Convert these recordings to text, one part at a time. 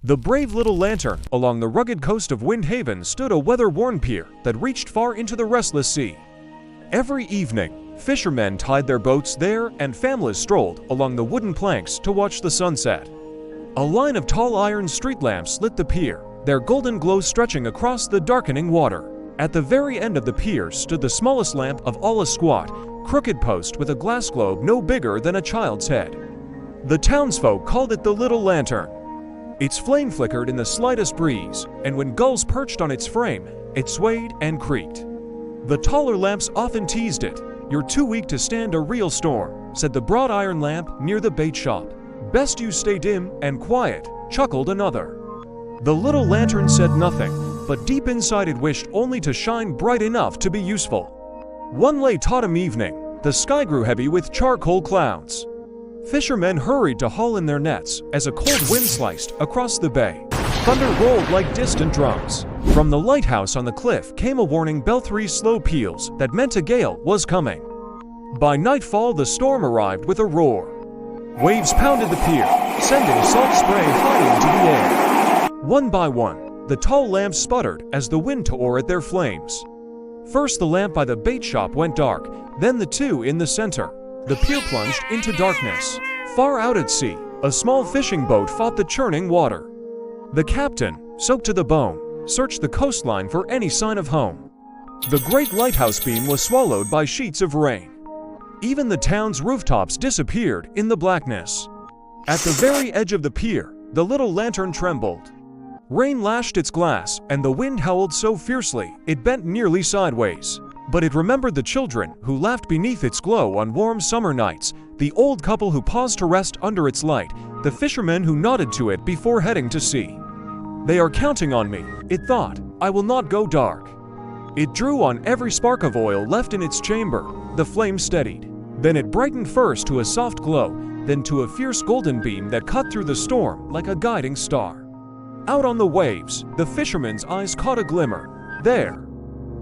The brave little lantern along the rugged coast of Windhaven stood a weather-worn pier that reached far into the restless sea. Every evening, fishermen tied their boats there and families strolled along the wooden planks to watch the sunset. A line of tall iron street lamps lit the pier, their golden glow stretching across the darkening water. At the very end of the pier stood the smallest lamp of all, a squat, crooked post with a glass globe no bigger than a child's head. The townsfolk called it the Little Lantern. Its flame flickered in the slightest breeze, and when gulls perched on its frame, it swayed and creaked. The taller lamps often teased it. "You're too weak to stand a real storm," said the broad iron lamp near the bait shop. "Best you stay dim and quiet," chuckled another. The little lantern said nothing, but deep inside it wished only to shine bright enough to be useful. One late autumn evening, the sky grew heavy with charcoal clouds. Fishermen hurried to haul in their nets as a cold wind sliced across the bay. Thunder rolled like distant drums. From the lighthouse on the cliff came a warning bell, 3 slow peals that meant a gale was coming. By nightfall, the storm arrived with a roar. Waves pounded the pier, sending salt spray high into the air. One by one, the tall lamps sputtered as the wind tore at their flames. First, the lamp by the bait shop went dark, then the two in the center. The pier plunged into darkness. Far out at sea, a small fishing boat fought the churning water. The captain, soaked to the bone, searched the coastline for any sign of home. The great lighthouse beam was swallowed by sheets of rain. Even the town's rooftops disappeared in the blackness. At the very edge of the pier, the little lantern trembled. Rain lashed its glass, and the wind howled so fiercely it bent nearly sideways. But it remembered the children who laughed beneath its glow on warm summer nights, the old couple who paused to rest under its light, the fishermen who nodded to it before heading to sea. "They are counting on me," it thought. "I will not go dark." It drew on every spark of oil left in its chamber. The flame steadied. Then it brightened, first to a soft glow, then to a fierce golden beam that cut through the storm like a guiding star. Out on the waves, the fisherman's eyes caught a glimmer. "There!"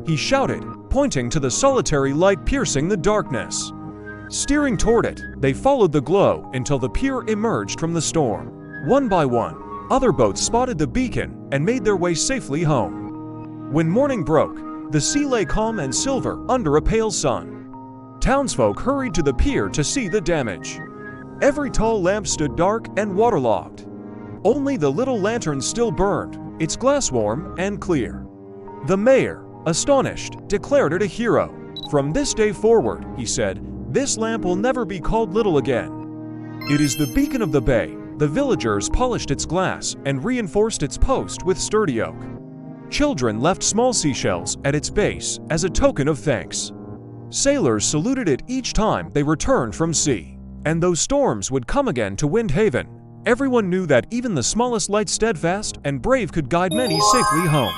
he shouted, pointing to the solitary light piercing the darkness. Steering toward it, they followed the glow until the pier emerged from the storm. One by one, other boats spotted the beacon and made their way safely home. When morning broke, the sea lay calm and silver under a pale sun. Townsfolk hurried to the pier to see the damage. Every tall lamp stood dark and waterlogged. Only the little lantern still burned, its glass warm and clear. The mayor, astonished, declared it a hero. "From this day forward," he said, "this lamp will never be called little again. It is the beacon of the bay." The villagers polished its glass and reinforced its post with sturdy oak. Children left small seashells at its base as a token of thanks. Sailors saluted it each time they returned from sea. And though storms would come again to Windhaven, everyone knew that even the smallest light, steadfast and brave, could guide many safely home.